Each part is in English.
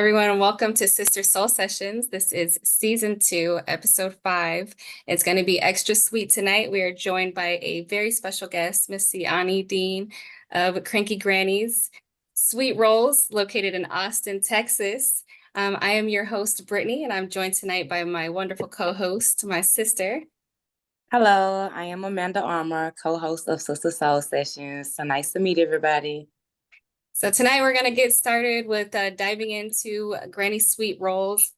Everyone, welcome to Sister Soul Sessions. This is season 2, episode 5. It's going to be extra sweet tonight. We are joined by a very special guest, Miss Sianni Dean of Cranky Granny's Sweet Rolls, located in Austin, Texas. I am your host, Brittany, and I'm joined tonight by my wonderful co-host, my sister. Hello, I am Amanda Armour, co-host of Sister Soul Sessions. So nice to meet everybody. So tonight we're going to get started with diving into Granny Sweet Rolls,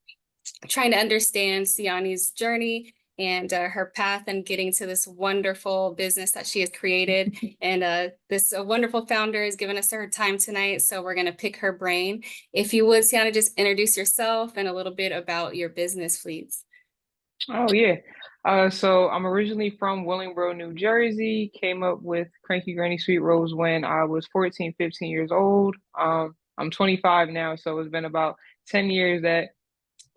trying to understand Sianni's journey and her path and getting to this wonderful business that she has created. And this wonderful founder has given us her time tonight, so we're going to pick her brain. If you would, Sianni, just introduce yourself and a little bit about your business, please. Oh yeah. So I'm originally from Willingboro, New Jersey. Came up with Cranky Granny Sweet Rolls when I was 14, 15 years old. I'm 25 now, so it's been about 10 years that,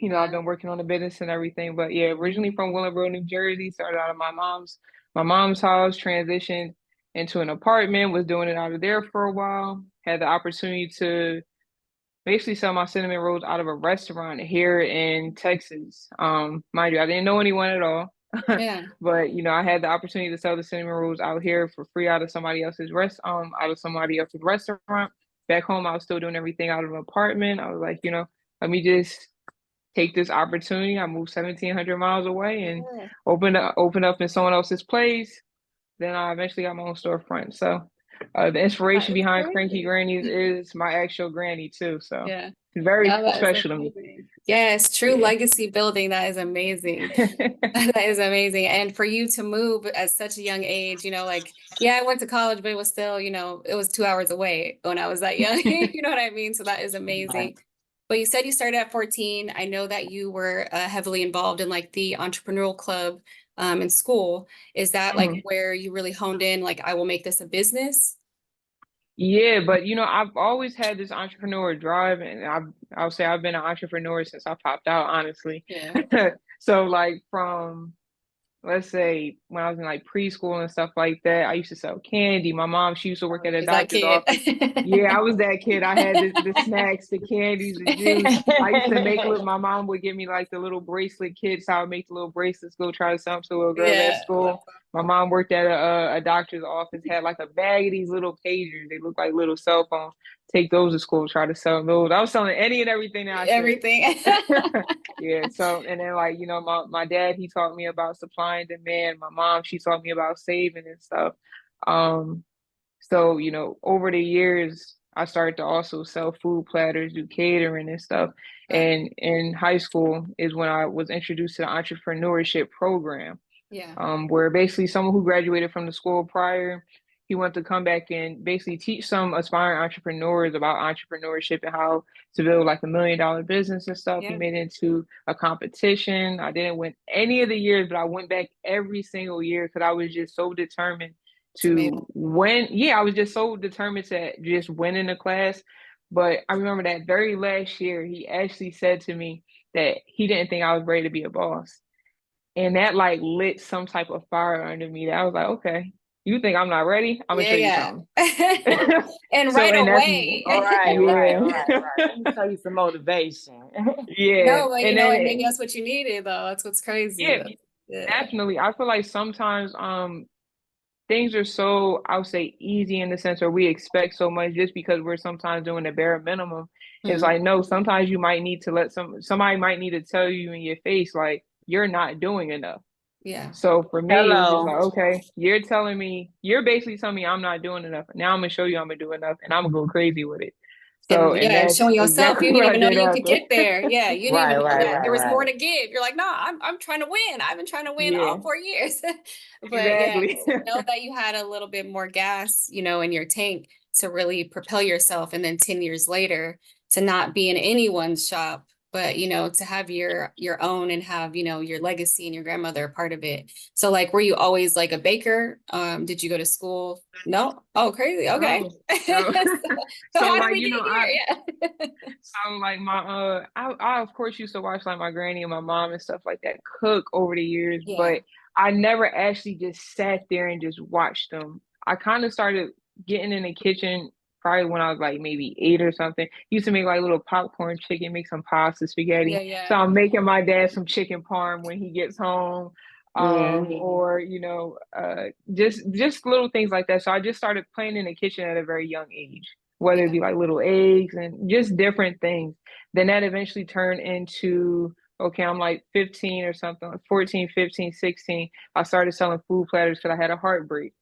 I've been working on the business and everything. But yeah, originally from Willingboro, New Jersey, started out of my mom's house, transitioned into an apartment, was doing it out of there for a while. Had the opportunity to basically sell my cinnamon rolls out of a restaurant here in Texas. Mind you, I didn't know anyone at all. Yeah. But I had the opportunity to sell the cinnamon rolls out here for free out of somebody else's restaurant. Back home, I was still doing everything out of an apartment. I was like, let me just take this opportunity. I moved 1,700 miles away and Yeah. open up in someone else's place. Then I eventually got my own storefront. So the That inspiration is behind Cranky great. Grannies is my actual granny too. So Yeah. it's very Oh, that is special to me. amazing. Yes, true Yeah. legacy building. That is amazing. That is amazing. And for you to move at such a young age, yeah, I went to college, but it was still, it was 2 hours away when I was that young. You know what I mean? So that is Right. amazing. But you said you started at 14. I know that you were heavily involved in like the entrepreneurial club in school. Is that like Mhm. where you really honed in, like, I will make this a business? Yeah, but I've always had this entrepreneur drive, and I'll say I've been an entrepreneur since I popped out, honestly. Yeah. So like from, let's say, when I was in like preschool and stuff like that, I used to sell candy. My mom, she used to work at a Is that doctor's kid? office. Yeah, I was that kid. I had the snacks, the candies, the juice. I used to make my mom would give me like the little bracelet kits. So I would make the little bracelets, go try to sell them to a little girl at Yeah. school. My mom worked at a doctor's office, had like a bag of these little pagers. They look like little cell phones. Take those to school, try to sell those. I was selling any and everything that I could. Everything. Yeah, so and then like my dad, he taught me about supply and demand. My mom, she taught me about saving and stuff. Um so over the years I started to also sell food platters, do catering and stuff. Wow. And in high school is when I was introduced to the entrepreneurship program, Yeah. where basically someone who graduated from the school prior, he wanted to come back and basically teach some aspiring entrepreneurs about entrepreneurship and how to build like $1 million business and stuff. He Yeah. made it into a competition. I didn't win any of the years, but I went back every single year because I was just so determined It's amazing. to win. Yeah, I was just so determined to just win in the class. But I remember that very last year, he actually said to me that he didn't think I was ready to be a boss. And that like lit some type of fire under me that I was like, okay, you think I'm not ready? I'm gonna show you Yeah, something. yeah. And So, right and that's, away. All right, right, yeah. right, right. Let me tell you some motivation. Yeah. No, but And then, and maybe that's what you needed though. That's what's crazy. yeah, That's, yeah. definitely. I feel like sometimes things are so, I would say, easy in the sense where we expect so much just because we're sometimes doing the bare minimum. It's Hmm. like, no, sometimes you might need to let somebody might need to tell you in your face, like, you're not doing enough. Yeah. So for me, it was just like, Hello. okay, you're basically telling me I'm not doing enough. Now I'm gonna show you I'm gonna do enough, and I'm gonna go crazy with it. So, And and yeah, and that's showing yourself, you exactly didn't what I even know did you could after. get there. Yeah, you didn't Right, even know right, that there right, was more right. to give. You're like, no, I'm trying to win. I've been trying to win Yeah, all 4 years. But yeah, exactly. to know that you had a little bit more gas, in your tank to really propel yourself, and then 10 years later to not be in anyone's shop, but to have your own and have, your legacy and your grandmother a part of it. So like, were you always like a baker? Did you go to school? No? Oh, crazy. Okay. No, no. So So how did like we get I here? Yeah. so like my I of course used to watch like my granny and my mom and stuff like that cook over the years, Yeah. but I never actually just sat there and just watched them. I kind of started getting in the kitchen probably when I was like maybe 8 or something. Used to make like little popcorn chicken, make some pasta, spaghetti. Yeah. So I'm making my dad some chicken parm when he gets home. Mhm. Or just little things like that. So I just started playing in the kitchen at a very young age, whether it Yeah. be like little eggs and just different things. Then that eventually turned into, okay, I'm like 15 or something, like 14, 15, 16. I started selling food platters because I had a heartbreak.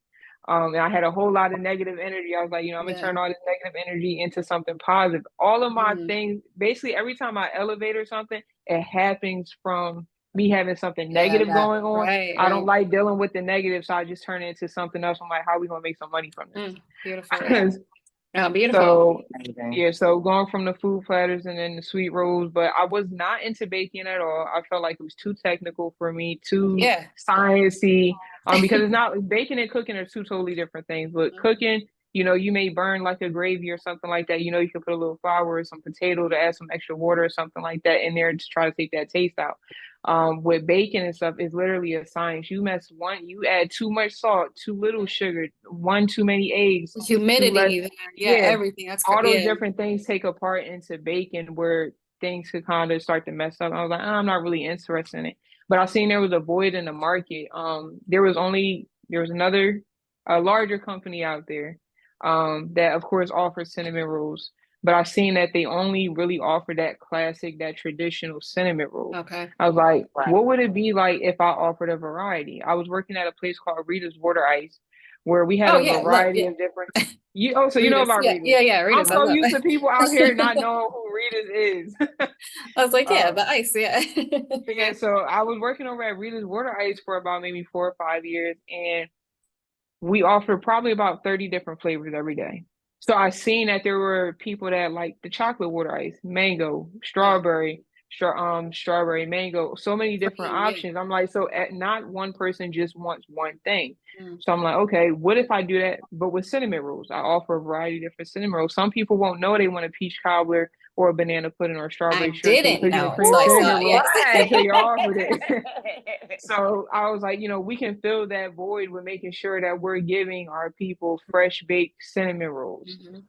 And I had a whole lot of negative energy. I was like, I'm gonna Yeah. turn all this negative energy into something positive. All of my Mhm. things, basically every time I elevate or something, it happens from me having something Yeah. negative going on. I don't Right. like dealing with the negative, so I just turn it into something else. I'm like, how are we gonna make some money from Beautiful. Yeah. this? Oh, beautiful. So Amazing. yeah, so going from the food platters and then the sweet rolls, but I was not into baking at all. I felt like it was too technical for me, too Yeah. sciencey. Because it's not, baking and cooking are two totally different things. But Mhm. cooking, you may burn like a gravy or something like that. You can put a little flour or some potato to add some extra water or something like that in there to try to take that taste out. With baking and stuff, it's literally a science. You add too much salt, too little sugar, one too many eggs, too less. Humidity there. Yeah. Yeah, Everything. That's all those yeah. different things take a part into baking where things could kind of start to mess up. I was like, I'm not really interested in it. But I seen there was a void in the market. There was another a larger company out there that of course offers cinnamon rolls. But I seen that they only really offer that classic, that traditional cinnamon roll. Okay. I was like, Right. what would it be like if I offered a variety? I was working at a place called Rita's Water Ice, where we had Oh a yeah. Love. variety Yeah. of different. So you know Readers. about Yeah. Rita's. Yeah. I'm Readers. I so love. used to people out here not knowing who Rita's is. I was like, yeah, uh, the ice. Yeah. yeah, so I was working over at Rita's Water Ice for about maybe 4 or 5 years, and we offered probably about 30 different flavors every day. So I seen that there were people that like the chocolate water ice, mango, Yeah. strawberry, mango, so many different Cream. Yeah. options. I'm like, so not one person just wants one thing. Mm. So I'm like, okay, what if I do that, but with cinnamon rolls? I offer a variety of different cinnamon rolls. Some people won't know they want a peach cobbler or a banana pudding or a I strawberry shortcake didn't because know until cream I Woo! saw cinnamon it. roll Yes. Right. until you're offered it. So I was like, we can fill that void with making sure that we're giving our people fresh baked cinnamon rolls. Mhm.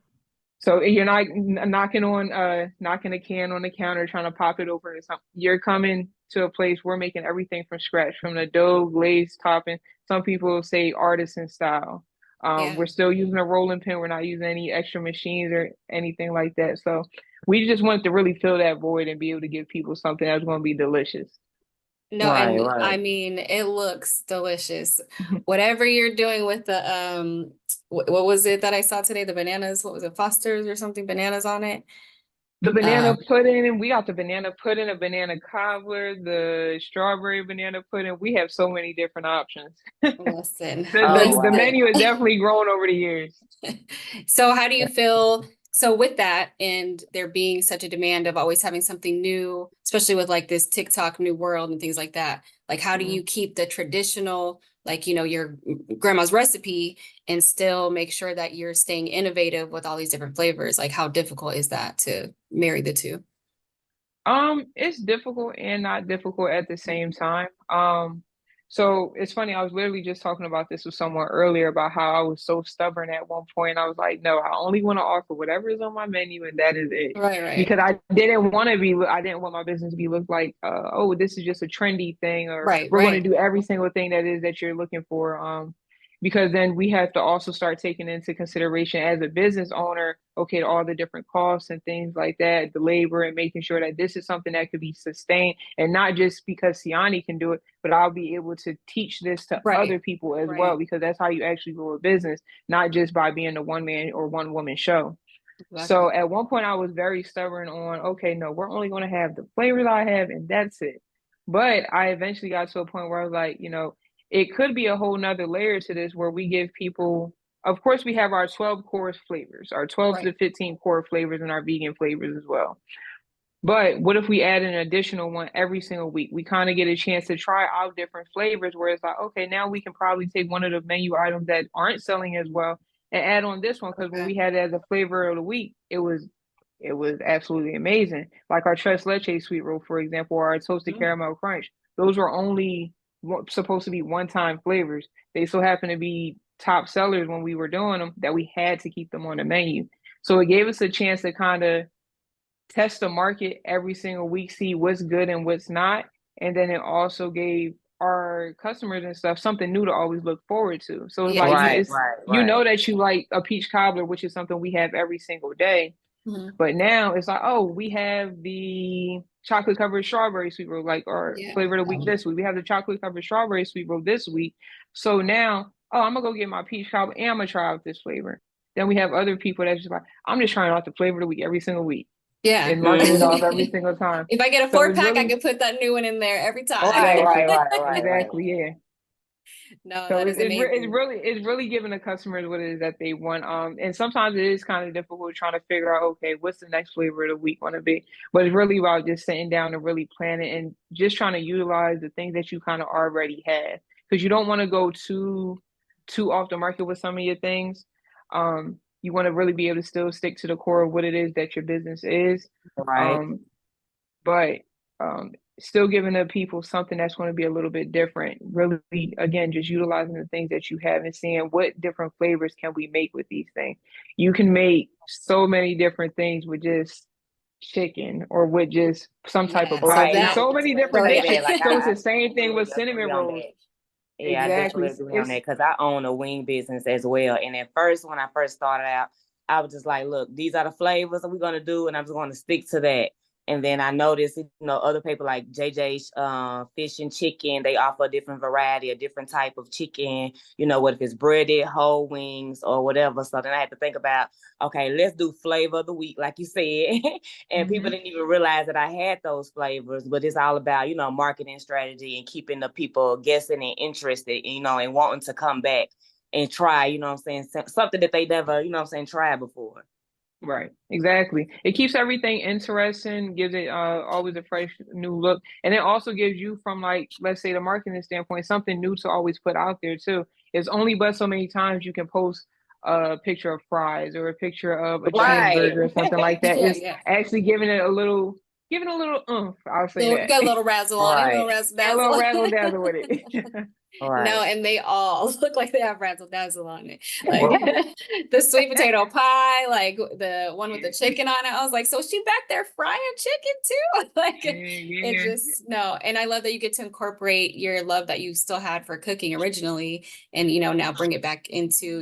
So you're not knocking a can on the counter trying to pop it over or something. You're coming to a place we're making everything from scratch, from the dough, glaze, topping. Some people say artisan style. Yeah. We're still using a rolling pin. We're not using any extra machines or anything like that. So we just wanted to really fill that void and be able to give people something that's going to be delicious. No, Right, and I right. mean, it looks delicious. Whatever you're doing with the what was it that I saw today? The bananas, what was it? Foster's or something, bananas on it. The banana Um, pudding, we got the banana pudding, a banana cobbler, the strawberry banana pudding. We have so many different options. listen, Oh, The wow. listen. menu has definitely grown over the years. So how do you feel? So with that, and there being such a demand of always having something new, especially with like this TikTok new world and things like that, like how do you Mhm. keep the traditional, like, your grandma's recipe and still make sure that you're staying innovative with all these different flavors? Like how difficult is that to marry the two? It's difficult and not difficult at the same time. So it's funny, I was literally just talking about this with someone earlier about how I was so stubborn at one point. I was like, no, I only want to offer whatever is on my menu and that is it. Right, right, Because I didn't want my business to be looked like, oh, this is just a trendy thing, or right, we're going to right. do every single thing that is that you're looking for. Because then we have to also start taking into consideration as a business owner, okay, all the different costs and things like that, the labor, and making sure that this is something that could be sustained, and not just because Sianni can do it, but I'll be able to teach this to Right, other people as well, right. because that's how you actually grow a business, not just by being a one man or one woman show. So Exactly. at one point, I was very stubborn on, okay, no, we're only going to have the flavors I have, and that's it. But I eventually got to a point where I was like, it could be a whole nother layer to this where we give people, of course, we have our 12 core flavors, our 12 Right. to 15 core flavors, and our vegan flavors as well. But what if we add an additional one every single week? We kind of get a chance to try out different flavors where it's like, okay, now we can probably take one of the menu items that aren't selling as well and add on this one. Because when Okay. we had it as a flavor of the week, it was absolutely amazing. Like our tres leche sweet roll, for example, or our toasted Mhm. caramel crunch. Those were only supposed to be one-time flavors. They so happen to be top sellers when we were doing them that we had to keep them on the menu. So it gave us a chance to kind of test the market every single week, see what's good and what's not. And then it also gave our customers and stuff something new to always look forward to. So it's Yeah. like Right, it's right, you right. know that you like a peach cobbler, which is something we have every single day. Mhm. But now it's like, oh, we have the chocolate covered strawberry sweet roll, like our Yeah. flavor of the week this week. We have the chocolate covered strawberry sweet roll this week. So now, oh, I'm gonna go get my peach cobbler and I'm gonna try out this flavor. Then we have other people that's just like, I'm just trying out the flavor of the week every single week Yeah. and marking it off every Mhm. single time. If I get a So 4-pack, I can put that new one in there every time. Right, exactly, right, right, right, right. exactly, yeah. No, So that is amazing. it's really giving the customers what it is that they want. And sometimes it is kind of difficult trying to figure out, okay, what's the next flavor of the week going to be? But it's really about just sitting down and really planning and just trying to utilize the things that you kind of already have, because you don't want to go too off the market with some of your things. You want to really be able to still stick to the core of what it is that your business is. Right. Um, but still giving the people something that's going to be a little bit different. Really, again, just utilizing the things that you have and seeing what different flavors can we make with these things. You can make so many different things with just chicken or with just some type of Yeah. So Right. broccoli. And I that, was So just many going to different so say things. that. Like, So it's I the same thing with definitely cinnamon agree on rolls. that. Yeah, I Exactly. definitely agree on It's that because I own a wing business as well. And at first, when I first started out, I was just like, look, these are the flavors that we're going to do, and I'm just going to stick to that. And then I noticed, other people like JJ's Fish and Chicken, they offer a different variety, a different type of chicken, what if it's breaded, whole wings, or whatever. So then I had to think about, okay, let's do flavor of the week, like you said. And people didn't even realize that I had those flavors, but it's all about, marketing strategy and keeping the people guessing and interested, and wanting to come back and try, something that they never, tried before. right, exactly. It keeps everything interesting, gives it always a fresh new look, and it also gives you, from like, let's say, the marketing standpoint, something new to always put out there too. It's only but so many times you can post a picture of fries or a picture of a Right. cheeseburger or something like that. yeah, It's yeah. actually giving a little oomph. I'll say Little, that. got a little razzle on it, little Right. razzle A little dazzle. razzle dazzle with it. No, Right. and they all look like they have razzle dazzle on it. Like the sweet potato pie, like the one with the chicken on it. I was like, so she back there frying chicken too? Like Yeah, it yeah, just no. And I love that you get to incorporate your love that you still had for cooking originally, and now bring it back into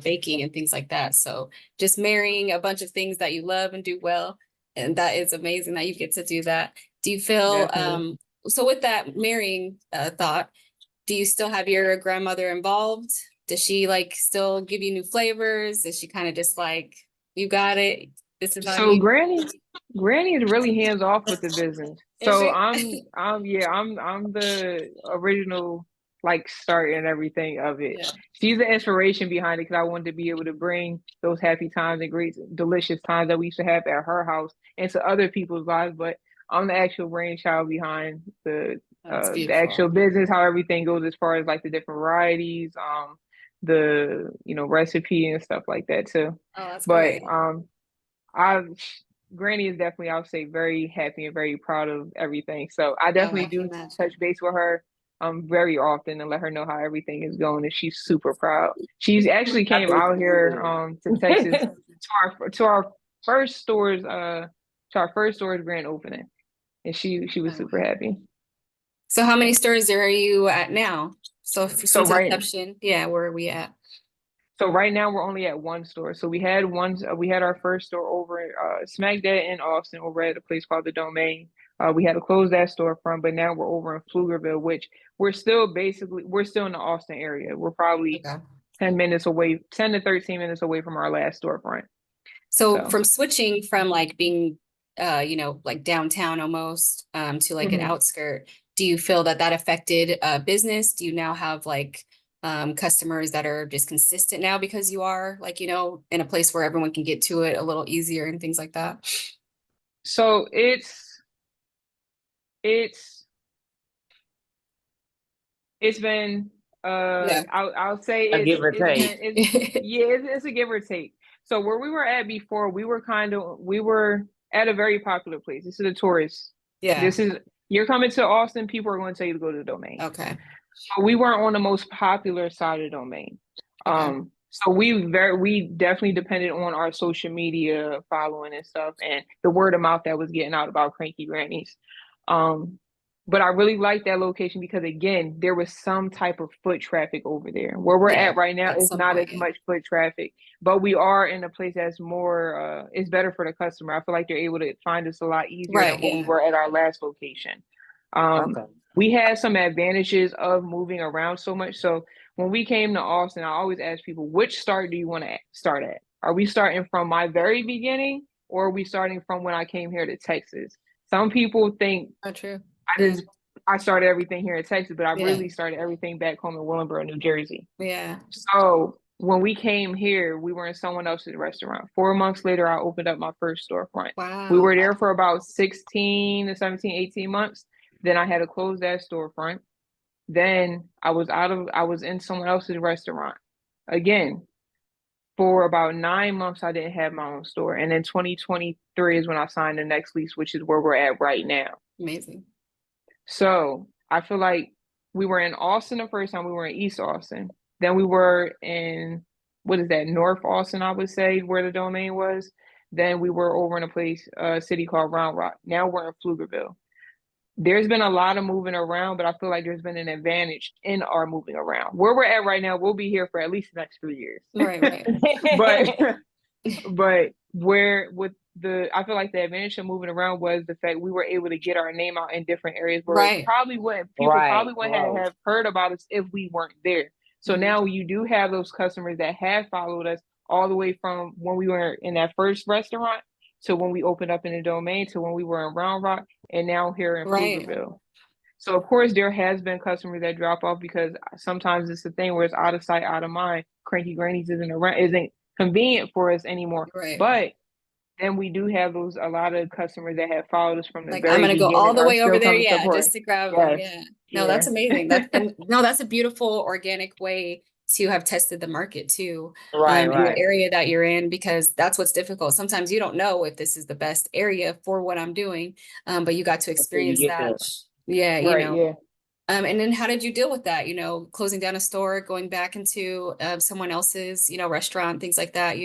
baking and things like that. So just marrying a bunch of things that you love and do well, and that is amazing that you get to do that. Do you feel definitely. so with that marrying thought? Do you still have your grandmother involved? Does she like still give you new flavors? Is she kind of just like, you got it, this is on So you? Granny is really hands off with the business. Is So she? I'm the original like start and everything of it. Yeah. She's the inspiration behind it because I wanted to be able to bring those happy times and great delicious times that we used to have at her house into other people's lives. But I'm the actual brainchild behind That's the beautiful. actual business, how everything goes as far as like the different varieties, the recipe and stuff like that too. Oh, that's But great. I've Granny is definitely, I would say, very happy and very proud of everything. So I Oh, definitely I can do imagine. touch base with her very often and let her know how everything is going, and she's super proud. She's actually I came bet out you here to Texas would. to our first store's grand opening, and she was Oh, super wow. happy. So how many So stores are you at now? So so since right inception, yeah, where are we at? So right now we're only at one store. So we had our first store over smack dab in Austin over at a place called the Domain. We had to close that storefront, but now we're over in Pflugerville, which we're still in the Austin area. We're probably Okay. 10 to 13 minutes away from our last storefront. So So from switching from like being, like downtown almost, to like an mhm. outskirt, do you feel that that affected business? Do you now have like customers that are just consistent now because you are like, in a place where everyone can get to it a little easier and things like that? So it's it's been Yeah. I'll say A give or take. it's a give or take. So where we were at before, we were at a very popular place. This is a tourist. Yeah. This is You're coming to Austin, people are going to tell you to go to the Domain. Okay. So we weren't on the most popular side of the Domain. Okay. So we definitely depended on our social media following and stuff, and the word of mouth that was getting out about Cranky Grannies. Um, but I really like that location because again, there was some type of foot traffic over there. Where we're Yeah, at right now at is some not point, as yeah. much foot traffic, but we are in a place that's more it's better for the customer. I feel like they're able to find us a lot easier than Right, what we yeah. were at our last location. Um, Okay. we had some advantages of moving around so much. So when we came to Austin, I always ask people, which start do you want to start at? Are we starting from my very beginning, or are we starting from when I came here to Texas? Some people think Oh, true. I Yeah, just I started everything here in Texas, but I yeah, really started everything back home in Willingboro, New Jersey. yeah. So when we came here, we were in someone else's restaurant. 4 months later, I opened up my first storefront. We Wow. were there for about 16 to 17, 18 months. Then I had to close that storefront. Then I was in someone else's restaurant again for about 9 months. I didn't have my own store. And then 2023 is when I signed the next lease, which is where we're at right now. Amazing. So I feel like we were in Austin the first time, we were in East Austin. Then we were in, what is that, North Austin, I would say, where the domain was. Then we were over in a place, a city called Round Rock. Now we're in Pflugerville. There's been a lot of moving around, but I feel like there's been an advantage in our moving around. Where we're at right now, we'll be here for at least the next 3 years. Right, right. But but where with the I feel like the advantage of moving around was the fact we were able to get our name out in different areas where Right. probably wouldn't people Right, probably wouldn't growth. have heard about us if we weren't there. So Mhm. now you do have those customers that have followed us all the way from when we were in that first restaurant to when we opened up in the domain to when we were in Round Rock and now here in Right. Pflugerville. So of course there has been customers that drop off because sometimes it's the thing where it's out of sight, out of mind. Cranky Grannies isn't convenient for us anymore. Right. But then we do have those a lot of customers that have followed us from the Like, I'm very gonna go all beginning the are way over still there, coming to yeah, support. just to grab them. Yes. Yeah. No, Yeah. that's amazing. That's a beautiful organic way to have tested the market too, Right, in the Yeah. right. area that you're in, because that's what's difficult. Sometimes you don't know if this is the best area for what I'm doing, but you got to Until you experience get that. there. Yeah, Right. Yeah. And then how did you deal with that? Closing down a store, going back into someone else's, restaurant, things like that,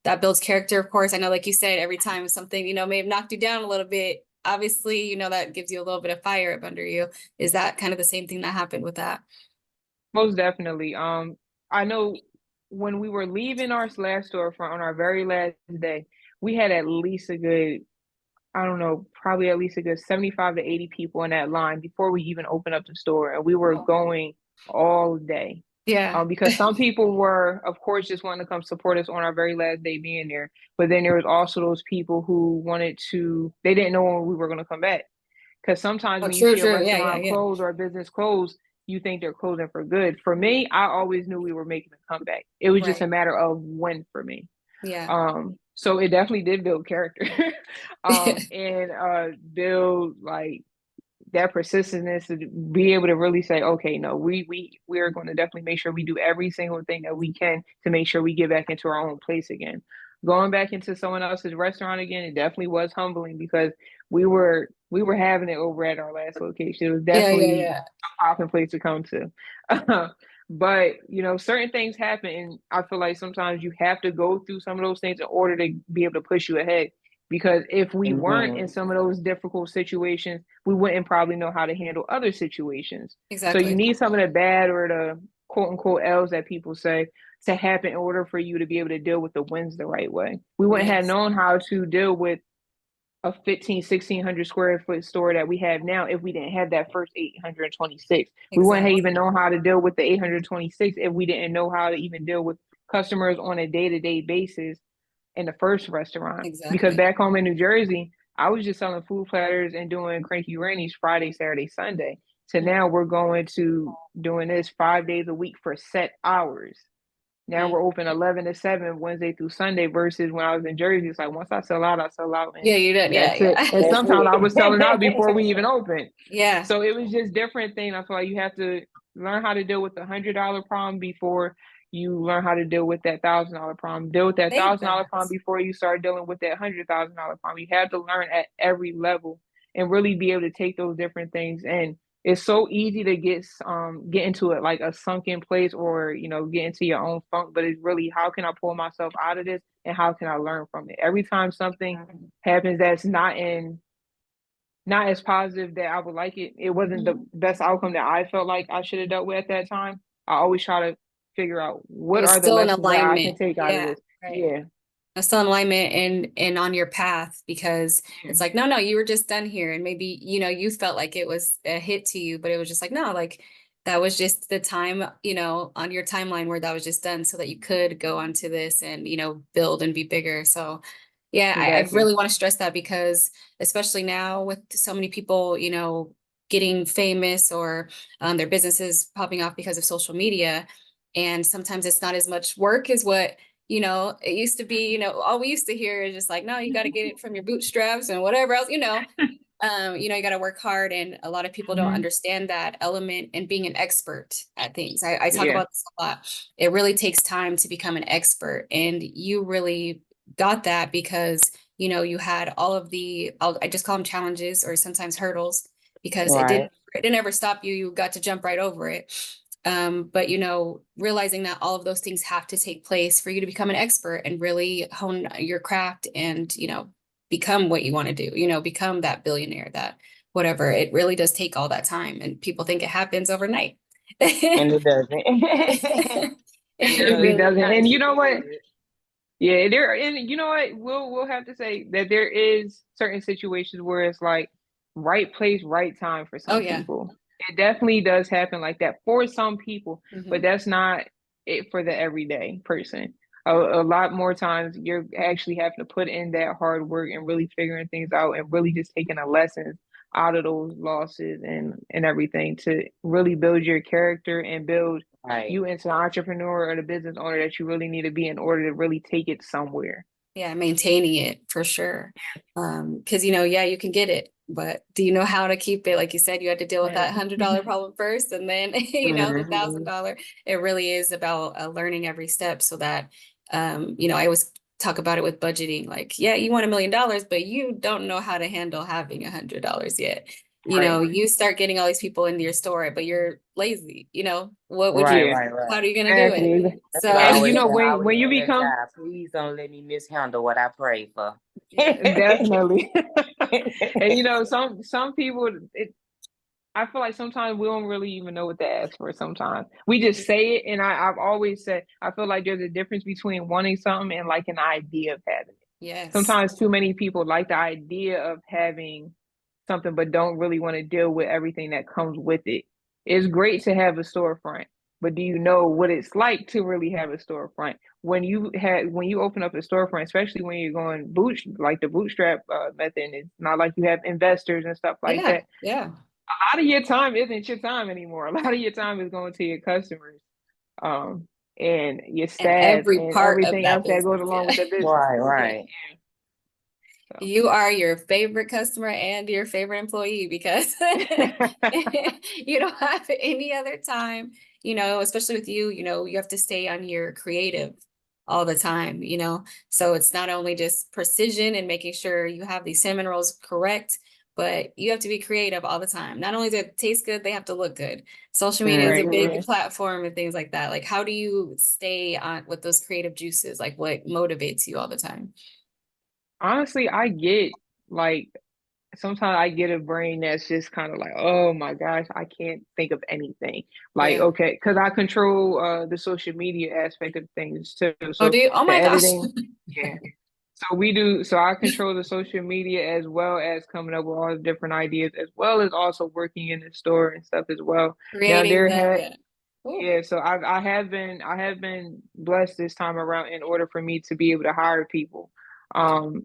that builds character, of course. I know, like you said, every time something, may have knocked you down a little bit, obviously, that gives you a little bit of fire up under you. Is that kind of the same thing that happened with that? Most definitely. I know when we were leaving our last storefront on our very last day, we had at least a good, I don't know, probably at least a good 75 to 80 people in that line before we even opened up the store. And we were going all day. Yeah. Because some people were, of course, just wanting to come support us on our very last day being there. But then there was also those people who they didn't know when we were going to come back. Because sometimes Oh, when you true, see a true. Yeah, yeah, restaurant yeah. close or a business close, you think they're closing for good. For me, I always knew we were making a comeback. It was just a Right. matter of when for me. Yeah. So it definitely did build character. And build like that persistence to be able to really say, okay, no, we are going to definitely make sure we do every single thing that we can to make sure we get back into our own place again. Going back into someone else's restaurant again, it definitely was humbling because we were having it over at our last location. It was Yeah, yeah, definitely yeah. a popping place to come to. But certain things happen, and I feel like sometimes you have to go through some of those things in order to be able to push you ahead. Because if we weren't in Mm-hmm. some of those difficult situations, we wouldn't probably know how to handle other situations. So you Exactly. need some of the bad or the quote unquote L's that people say to happen in order for you to be able to deal with the wins the right way. We wouldn't have Yes. known how to deal with a 1,600 square foot store that we have now if we didn't have that first 826. We wouldn't have even Exactly. known how to deal with the 826 if we didn't know how to even deal with customers on a day-to-day basis in the first restaurant. Because Exactly. back home in New Jersey, I was just selling food platters and doing Cranky Grannies Friday, Saturday, Sunday. So Mhm. now we're going to doing this 5 days a week for set hours. Now Mm. we're open 11 to 7 Wednesday through Sunday versus when I was in Jersey, it's like once I sell out, I sell out, and Yeah, you did. Yeah, that's it. yeah. And That's sometimes I was selling out before we it. even opened. Yeah. So it was just different thing. I feel like you have to learn how to deal with the $100 problem before you learn how to deal with that $1,000 problem. Deal with that Say $1,000 that. problem before you start dealing with that $100,000 problem. You have to learn at every level and really be able to take those different things and it's so easy to get into it like a sunken place, or get into your own funk. But it's really, how can I pull myself out of this, and how can I learn from it? Every time something happens that's not as positive that I would like it wasn't the best outcome that I felt like I should have dealt with at that time, I always try to figure out what It's are the still in lessons that I can alignment. take out of Yeah, this. right. Yeah, Still in alignment and on your path, because yeah, it's like, no, you were just done here. And maybe, you felt like it was a hit to you, but it was just like, no, like that was just the time, on your timeline where that was just done so that you could go on to this and, build and be bigger. So yeah, I exactly. really want to stress that, because especially now with so many people, getting famous, or their businesses popping off because of social media. And sometimes it's not as much work as what it used to be. All we used to hear is just like, no, you got to get it from your bootstraps and whatever else, you got to work hard. And a lot of people don't Hmm. understand that element and being an expert at things. I talk Yeah, about this a lot. It really takes time to become an expert. And you really got that because, you had all of I just call them challenges, or sometimes hurdles, because Right. it didn't ever stop you. You got to jump right over it. But realizing that all of those things have to take place for you to become an expert and really hone your craft and, become what you want to do, become that billionaire, that whatever. It really does take all that time, and people think it happens overnight. And It it doesn't. it You know, really you just doesn't. gotta And you stick know what? to it. Yeah, and you know what? We'll have to say that there is certain situations where it's like right place, right time for Oh some yeah. people. It definitely does happen like that for some people, but Hmm. that's not it for the everyday person. A lot more times you're actually having to put in that hard work and really figuring things out, and really just taking the lessons out of those losses and everything to really build your character and build Right. you into the entrepreneur or the business owner that you really need to be in order to really take it somewhere. Yeah, maintaining it for sure. Because yeah, you can get it, but do you know how to keep it? Like you said, you had to deal with that $100 problem first, and then the Mhm. $1,000. It really is about learning every step, so that I always talk about it with budgeting. Like, yeah, you want $1 million, but you don't know how to handle having $100 yet. Right. You start getting all these people into your store, but you're lazy. What would Right, you? Yeah, right, How right. are you gonna do it? exactly. That's what I So And always say. I always when you tell that become child, please don't let me mishandle what I pray for. yeah. definitely, and some people, I feel like sometimes we don't really even know what to ask for. Sometimes we just say it, and I've always said I feel like there's a difference between wanting something and like an idea of having it. Yes. Sometimes too many people like the idea of having something, but don't really want to deal with everything that comes with it. It's great to have a storefront, but do you know what it's like to really have a storefront? When you open up a storefront, especially when you're going like the bootstrap method, it's not like you have investors and stuff like Yeah. that. Yeah. A lot of your time isn't your time anymore. A lot of your time is going to your customers, um, and your And staff every and part of everything that else that goes business. along Yeah. with the business. Right, Yeah. right. So. You are your favorite customer and your favorite employee, because you don't have any other time, especially with you have to stay on your creative all the time, So it's not only just precision and making sure you have these cinnamon rolls correct, but you have to be creative all the time. Not only do it taste good, they have to look good. Social media is a Right. big Mhm. platform and things like that. Like, how do you stay on with those creative juices? Like, what motivates you all the time? Honestly, I get like sometimes I get a brain that's just kind of like, oh my gosh, I can't think of anything. Like, Yeah. okay, because I control the social media aspect of things too. Oh, So do you? Oh the my gosh. editing, yeah. So we do. So I control the social media as well as coming up with all the different ideas, as well as also working in the store and stuff as well. Now Creating there the, had yeah. Ooh, Yeah, so I have been blessed this time around in order for me to be able to hire people.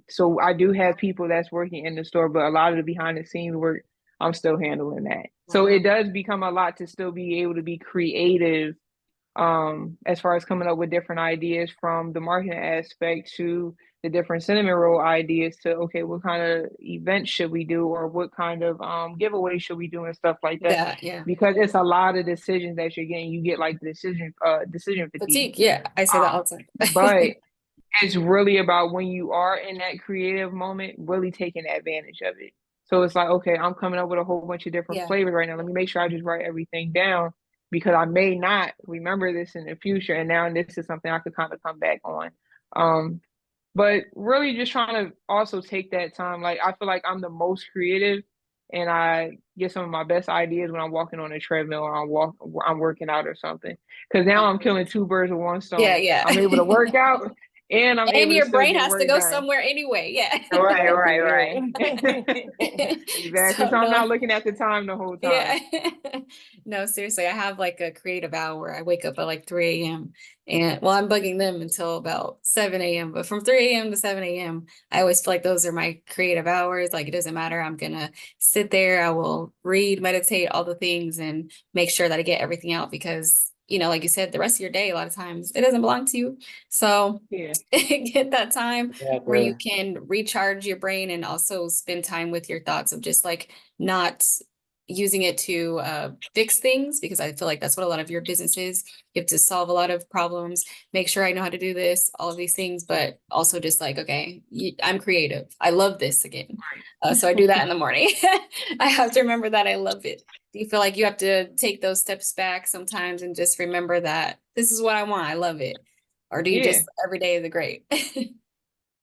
So I do have people that's working in the store, but a lot of the behind the scenes work, I'm still handling that. So it wow. does become a lot to still be able to be creative, as far as coming up with different ideas from the marketing aspect to the different cinnamon roll ideas to, okay, what kind of events should we do, or what kind of giveaway should we do and stuff like that. That, yeah. Because it's a lot of decisions that you're getting. You get like decision fatigue. Fatigue. Yeah. I say that all the But time. it's really about when you are in that creative moment, really taking advantage of it. So it's like, okay, I'm coming up with a whole bunch of different Yeah. flavors right now. Let me make sure I just write everything down because I may not remember this in the future. And now this is something I could kind of come back on. But really just trying to also take that time. Like I feel like I'm the most creative and I get some of my best ideas when I'm walking on a treadmill or I'm working out or something. Because now I'm killing two birds with one Yeah, stone. yeah. I'm able to work out and I'm And able to your still brain get has to work go done. somewhere anyway. Yeah. Right, Exactly, right, yeah. right. Exactly. So So I'm no. not looking at the time the whole time. Yeah. No, seriously, I have like a creative hour where I wake up at like 3 a.m. and well, I'm bugging them until about 7 a.m. But from 3 a.m. to 7 a.m., I always feel like those are my creative hours. Like it doesn't matter. I'm gonna sit there, I will read, meditate, all the things and make sure that I get everything out because, like you said, the rest of your day, a lot of times it doesn't belong to you. So Yeah. get that time where you Exactly. can recharge your brain and also spend time with your thoughts of just like not using it to fix things because I feel like that's what a lot of your business is. You have to solve a lot of problems, make sure I know how to do this, all of these things, but also just like, okay, I'm creative. I love this again. So I do that in the morning. I have to remember that I love it. Do you feel like you have to take those steps back sometimes and just remember that this is what I want? I love it. Or do you Yeah. just every day is great?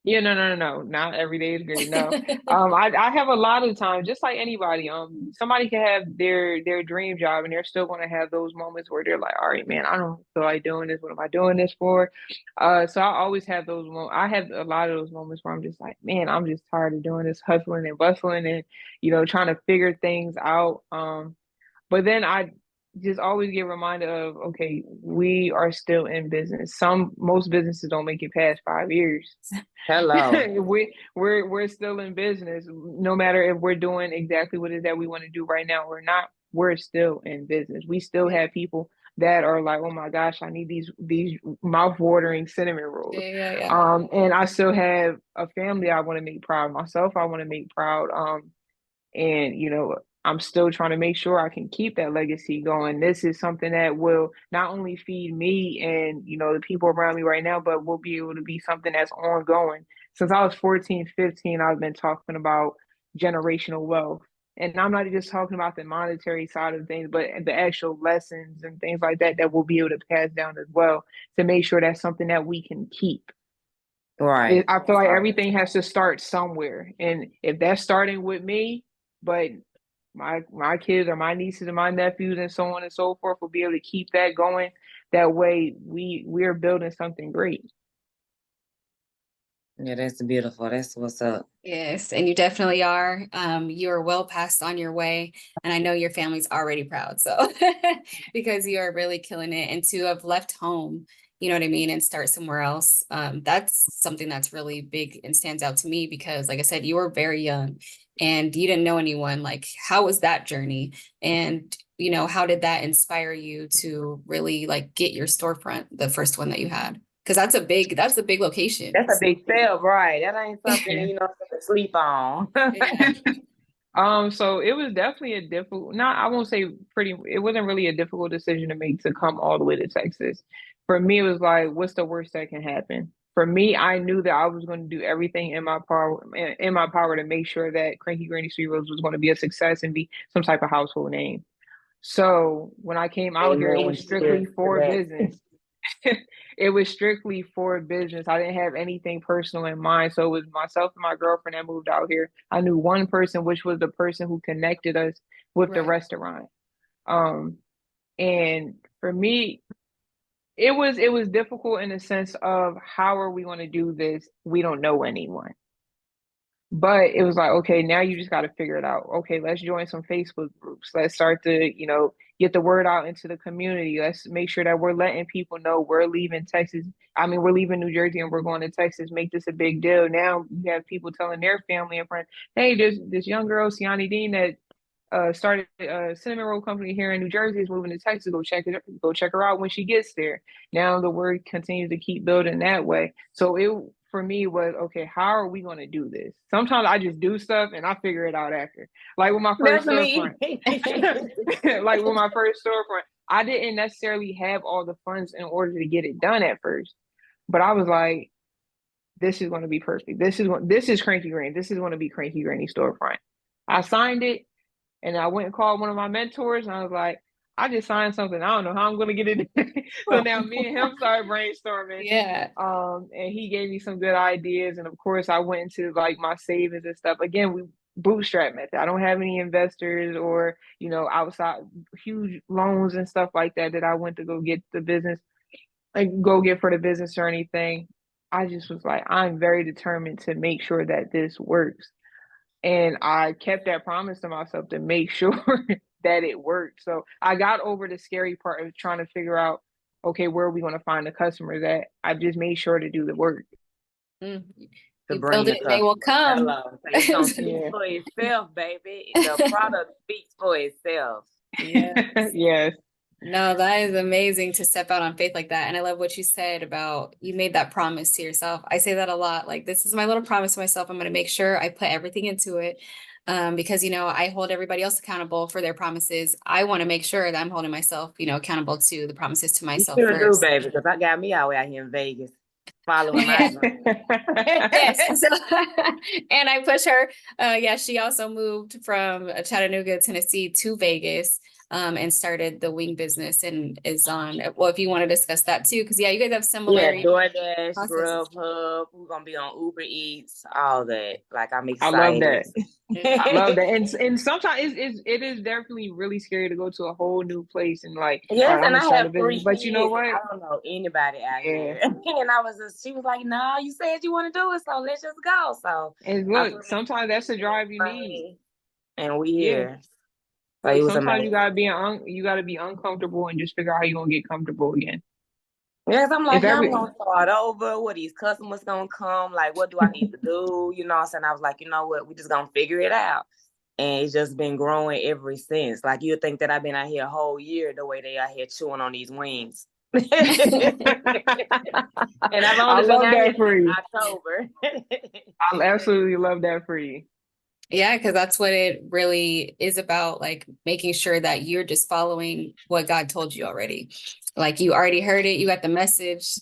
Yeah, no. Not every day is great. No. I have a lot of time, just like anybody. Somebody can have their dream job and they're still gonna have those moments where they're like, all right, man, I don't feel like doing this. What am I doing this for? So I always have those moments. I have a lot of those moments where I'm just like, man, I'm just tired of doing this hustling and bustling and trying to figure things out. But then I just always get reminded of, okay, we are still in business. Most businesses don't make it past 5 years. Hello. We're still in business, no matter if we're doing exactly what it is that we want to do right now or not. We're still in business. We still Yeah, have people that are like, oh my gosh, I need these mouth-watering cinnamon rolls. yeah. And I still have a family I want to make proud. Myself, I want to make proud. And I'm still trying to make sure I can keep that legacy going. This is something that will not only feed me and the people around me right now, but will be able to be something that's ongoing. Since I was 14, 15, I've been talking about generational wealth. And I'm not just talking about the monetary side of things, but the actual lessons and things like that that we'll be able to pass down as well to make sure that's something that we can keep. Right. I feel like everything has to start somewhere. And if that's starting with me, but my kids or my nieces and my nephews and so on and so forth will be able to keep that going. That way we're building something great. Yeah, that's beautiful. That's what's up. Yes, and you definitely are. You are well past on your way, and I know your family's already proud. So because you are really killing it, and to have left home, you know what I mean, and start somewhere else. That's something that's really big and stands out to me because, like I said, you were very young and you didn't know anyone. Like, how was that journey? And how did that inspire you to really like get your storefront, the first one that you had? Because that's a big location. That's a big step, right? That ain't something Yeah. to sleep on. Yeah. So it was definitely a difficult, not, I won't say it wasn't really a difficult decision to make to come all the way to Texas. For me, it was like, what's the worst that can happen? For me, I knew that I was going to do everything in my power to make sure that Cranky Granny Sweet Rose was going to be a success and be some type of household name. So when I came out here, it was Amen. strictly Yes, to for that. business. It was strictly for business. I didn't have anything personal in mind. So it was myself and my girlfriend that moved out here. I knew one person, which was the person who connected us with the Right. restaurant. Um, and for me, it was difficult in the sense of how are we going to do this? We don't know anyone. But it was like, okay, now you just got to figure it out. Okay, let's join some Facebook groups. Let's start to, get the word out into the community. Let's make sure that we're letting people know we're leaving Texas. I mean, we're leaving New Jersey and we're going to Texas. Make this a big deal. Now you have people telling their family and friends, hey, there's this young girl, Sianni Dean, that started a cinnamon roll company here in New Jersey, is moving to Texas. Go check her out when she gets there. Now the word continues to keep building that way. So it for me was, okay, how are we going to do this? Sometimes I just do stuff and I figure it out after. Like with my first That's storefront, me. like with my first storefront, I didn't necessarily have all the funds in order to get it done at first, but I was like, this is going to be perfect. This is Cranky Granny. This is going to be Cranky Granny storefront. I signed it, and I went and called one of my mentors, and I was like, I just signed something. I don't know how I'm gonna get it. So now me and him started brainstorming. Yeah. And he gave me some good ideas. And of course I went into like my savings and stuff. Again, we bootstrap method. I don't have any investors or, outside huge loans and stuff like that I went to go get the business, like go get for the business or anything. I just was like, I'm very determined to make sure that this works. And I kept that promise to myself to make sure that it worked. So I got over the scary part of trying to figure out, okay, where are we going to find the customers at? I just made sure to do the work. Mm. To You bring build the it, they will customer. come. Hello. So it's gonna speak Yeah. for itself, baby. The product speaks for itself. Yes. Yes. No, that is amazing to step out on faith like that. And I love what you said about you made that promise to yourself. I say that a lot. Like, this is my little promise to myself. I'm going to make sure I put everything into it. Because, I hold everybody else accountable for their promises. I want to make sure that I'm holding myself, accountable to the promises to You myself sure do, first. baby, because I got me out here in Vegas following my dream. Yes. So, and I push her. Yeah, she also moved from Chattanooga, Tennessee to Vegas, and started the wing business and is on. Well, if you want to discuss that too, because yeah, you guys have similar Yeah, DoorDash, processes. Grubhub, we're gonna be on Uber Eats, all that. Like, I'm I love excited. that. I love that. And sometimes it is definitely really scary to go to a whole new place and like, all Yes, right, I'm and gonna I start a have business. 3 But you know kids, and what? I don't know anybody out Yeah. here. And she was like, "No, you said you want to do it, so let's just go." So And I look, put my sometimes that's the drive you need. money, and we Yeah. here. So it Look, was sometimes amazing. you gotta be uncomfortable and just figure out how you're gonna get comfortable again. Yes, I'm If like, I'm every gonna start over. What these customers gonna come? Like, what do I need to do? You know what I'm saying? I was like, you know what? We just gonna figure it out. And it's just been growing ever since. Like, you'd think that I've been out here a whole year the way they out here chewing on these wings. And I've I only been love out here that for since you. October. I absolutely love that for you. Yeah, because that's what it really is about, like making sure that you're just following what God told you already. Like, you already heard it, you got the message,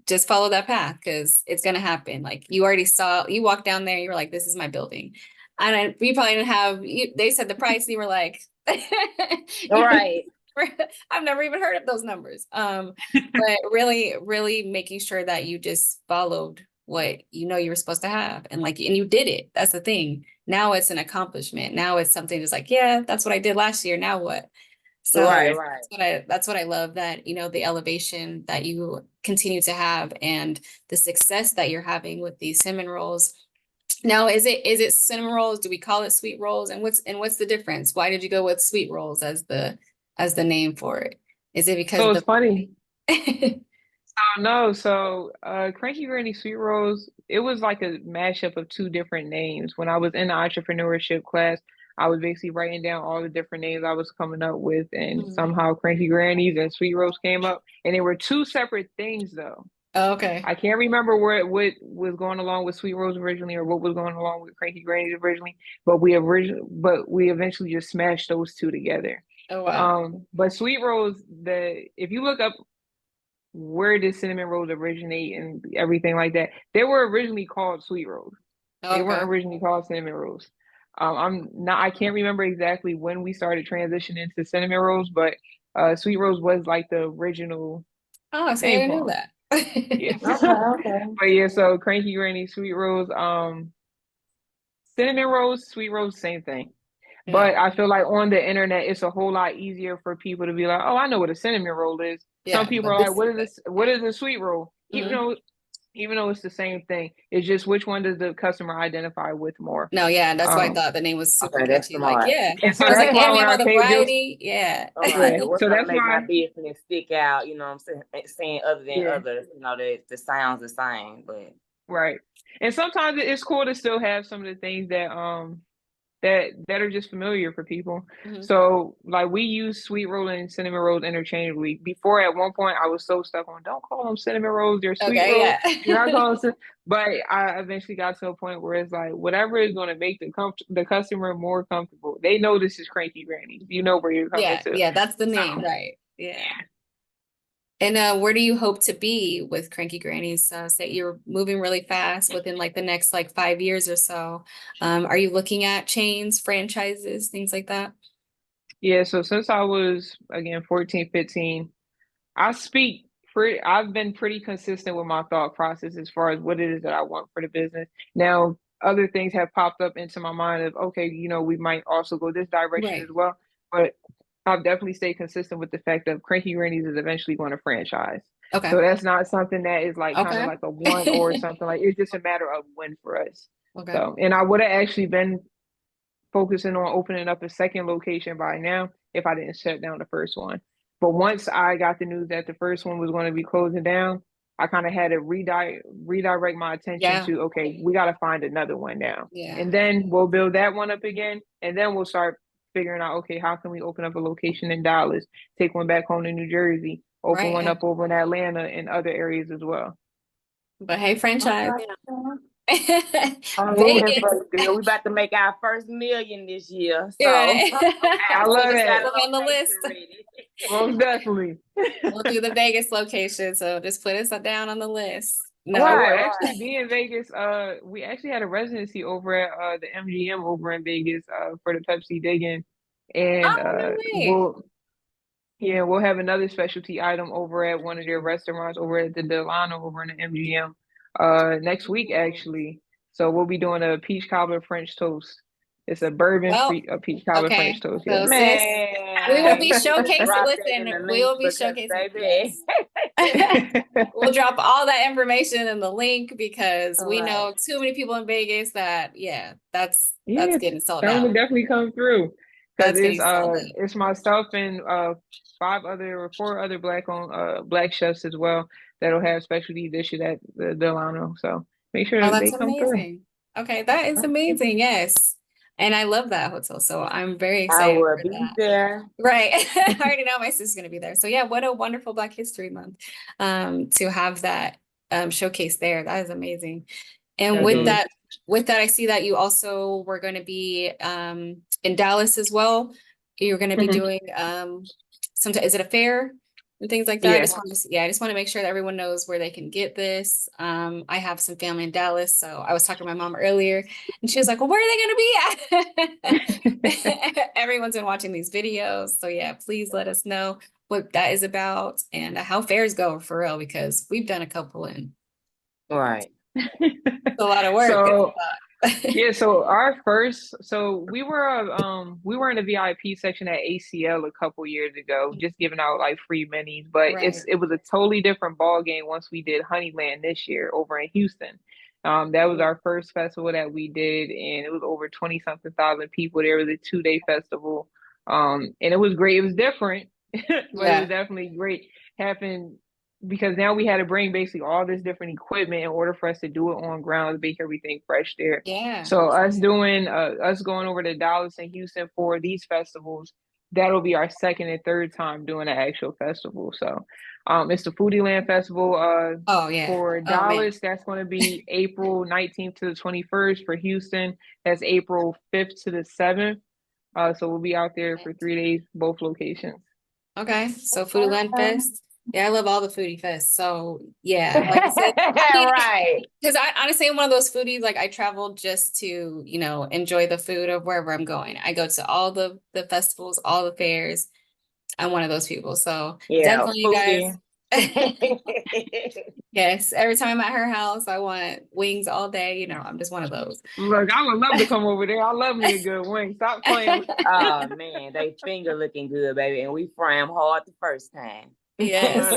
just follow that path because it's gonna happen. Like, you already saw, you walked down there, you were like, this is my building. And we probably didn't have, they said the price, and you were like, Right. I've never even heard of those numbers. But really, really making sure that you just followed what you were supposed to have, and you did it. That's the thing. Now it's an accomplishment. Now it's something that's like, yeah, that's what I did last year. Now what? So Right. that's what I love, that, the elevation that you continue to have and the success that you're having with these cinnamon rolls. Now, is it cinnamon rolls? Do we call it sweet rolls? And what's the difference? Why did you go with sweet rolls as the name for it? Is it because So of it's funny. the No, so Cranky Granny Sweet Rolls, it was like a mashup of two different names. When I was in the entrepreneurship class, I was basically writing down all the different names I was coming up with, and Mhm. somehow Cranky Grannies and Sweet Rolls came up, and they were two separate things though. Oh, okay. I can't remember what was going along with Sweet Rolls originally or what was going along with Cranky Grannies originally, but we eventually just smashed those two together. Oh, wow. But Sweet Rolls, if you look up where did cinnamon rolls originate and everything like that, they were originally called Sweet Rolls. They weren't Okay. originally called cinnamon rolls. I can't remember exactly when we started transitioning to cinnamon rolls, but Sweet Rolls was like the original Oh, see, I name didn't know for that. them. Yeah. Okay. But yeah, so Cranky Granny Sweet Rolls, cinnamon rolls, sweet rolls, same thing. Yeah. But I feel like on the internet, it's a whole lot easier for people to be like, "Oh, I know what a cinnamon roll is." Some Yeah. people But are like, this "What is is this? What is a sweet roll?" Mhm. Even though it's the same thing, it's just which one does the customer identify with more. No, yeah, that's why I Um, thought the name was super Okay, that's catchy. Like, smart. yeah. and so I was like, that's why damn, you when have I all the came just variety. Yeah. All right. yeah, Well, what's so gonna that's make my why business stick out? You know what I'm saying other than yeah, others. The sounds the same, but right. And sometimes it's cool to still have some of the things that are just familiar for people. Mhm. So like we use sweet roll and cinnamon rolls interchangeably. Before at one point I was so stuck on don't call them cinnamon rolls, they're sweet Okay, rolls. yeah. You're not calling them, but I eventually got to a point where it's like whatever is going to make the customer more comfortable. They know this is Cranky Granny. You know where you're coming Yeah, to. yeah, that's the So name, right. Yeah. And where do you hope to be with Cranky Grannies? Say you're moving really fast within like the next like 5 years or so. Are you looking at chains, franchises, things like that? Yeah, so since I was again 14, 15, I've been pretty consistent with my thought process as far as what it is that I want for the business. Now, other things have popped up into my mind of, okay, we might also go this direction as Right. well. But I've definitely stayed consistent with the fact that Cranky Grannies is eventually going to franchise. Okay. So that's not something that is like kind of Okay. like a one or something like it's just a matter of when for us. Okay. So, and I would have actually been focusing on opening up a second location by now if I didn't shut down the first one. But once I got the news that the first one was going to be closing down, I kind of had to redirect my attention Yeah. to, okay, we got to find another one now. Yeah. And then we'll build that one up again. And then we'll start figuring out, okay, how can we open up a location in Dallas, take one back home to New Jersey, open one Right. up over in Atlanta and other areas as well. But hey, franchise. Oh, that's Vegas. right, girl. We about to make our first million this year. You're So right. I So love just put that. them on the list. ready. Most definitely. We'll do the Vegas location. So just put us down on the list. No, I will Right, actually right. be in Vegas. We actually had a residency over at the MGM over in Vegas for the Pepsi Diggin. And oh, no way. we'll have another specialty item over at one of their restaurants over at the Delano over in the MGM next week actually. So we'll be doing a peach cobbler French toast. It's a Well, peach cobbler French okay. toast. Yeah. So sis, we will Man, be you need to showcasing. drop that in Listen, the we link will be because, showcasing. baby. Yes. We'll drop all that information in the link because we Right. know too many people in Vegas that that's Yeah, getting sold tell them to out. definitely come through because That's getting sold out. it's myself and four other black chefs as well that'll have specialty dishes at the Delano. So make sure Oh, that they that's come through. amazing. Okay, that is amazing. Yes. And I love that hotel. So I'm very I excited will for be that. there. Right. I already know my sister's gonna be there. So yeah, what a wonderful Black History Month to have that showcase there. That is amazing. And It is. with that, I see that you also were going to be in Dallas as well. You're going to be Mhm. doing is it a fair and things like that? Yeah. I just want to make sure that everyone knows where they can get this. I have some family in Dallas, so I was talking to my mom earlier, and she was like, "Well, where are they going to be at?" Everyone's been watching these videos, so yeah, please let us know what that is about and how fairs go for real, because we've done a couple and Right. it's a lot of work. So yeah, so we were in the VIP section at ACL a couple years ago, just giving out like free minis, but Right. it was a totally different ball game once we did Honeyland this year over in Houston. That was our first festival that we did, and it was over 20 something thousand people. There was a 2 day festival. And it was great. It was different, but it was Yeah. definitely great. Happened because now we had to bring basically all this different equipment in order for us to do it on ground, to make everything fresh there. Yeah. So us going over to Dallas and Houston for these festivals, that'll be our second and third time doing an actual festival. So it's the Foodie Land Festival Oh yeah. for Oh man. Dallas. That's going to be April 19th to the 21st. For Houston, that's April 5th to the 7th. So we'll be out there for 3 days, both locations. Okay. So Foodland Fest. Yeah, I love all the foodie fests. So yeah, like I said, Right. because I honestly am one of those foodies, like I travel just to, enjoy the food of wherever I'm going. I go to all the festivals, all the fairs. I'm one of those people. So Yeah, definitely you guys. foodie. Yes, every time I'm at her house, I want wings all day. I'm just one of those. Look, I would love to come over there. I love me a good wing. Stop playing. Oh man, they finger looking good, baby, and we fry them hard the first time. Yes.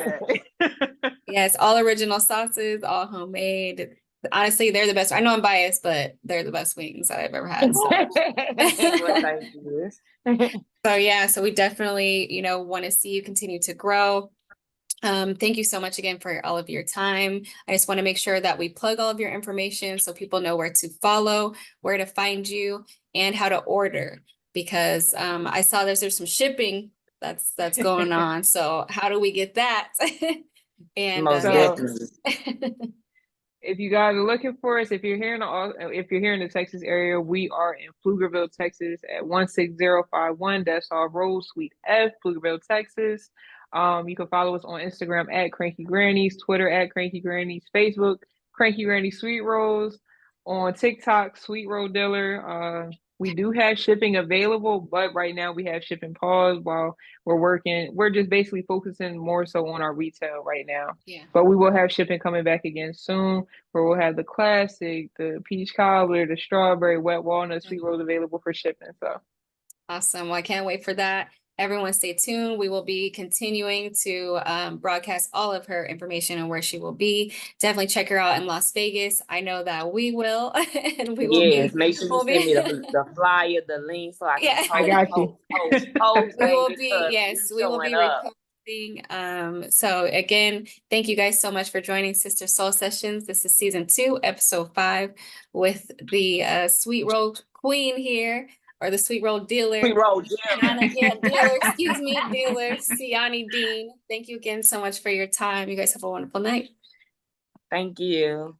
That. Yes, all original sauces, all homemade. Honestly, they're the best. I know I'm biased, but they're the best wings that I've ever had. So, Well, thank you. so yeah, so we definitely, want to see you continue to grow. Thank you so much again for all of your time. I just want to make sure that we plug all of your information so people know where to follow, where to find you, and how to order. Because I saw there's some shipping that's going on. So how do we get that? And Most yeah. definitely. If you guys are looking for us, if you're here in the Texas area, we are in Pflugerville, Texas at 16051. That's our road, Suite F, Pflugerville, Texas. You can follow us on Instagram at Cranky Grannies, Twitter at Cranky Grannies, Facebook, Cranky Granny Sweet Rolls, on TikTok, Sweet Roll Dealer. We do have shipping available, but right now we have shipping pause while we're working. We're just basically focusing more so on our retail right now. Yeah. But we will have shipping coming back again soon, where we'll have the classic, the peach cobbler, the strawberry, wet walnut, sweet rolls available for shipping. So awesome. Well, I can't wait for that. Everyone stay tuned. We will be continuing to broadcast all of her information and where she will be. Definitely check her out in Las Vegas. I know that we will. And we will Yes, be, make sure you we'll send me be the flyer, the link, so I can yeah. I got you. post, We will baby, be, because yes, you we will showing be up. reposting. So again, thank you guys so much for joining Sister Soul Sessions. This is season 2, episode 5, with the sweet roll queen here, or the sweet roll dealer. We roll Dealer, excuse me, dealer, Sianni Dean. Thank you again so much for your time. You guys have a wonderful night. Thank you.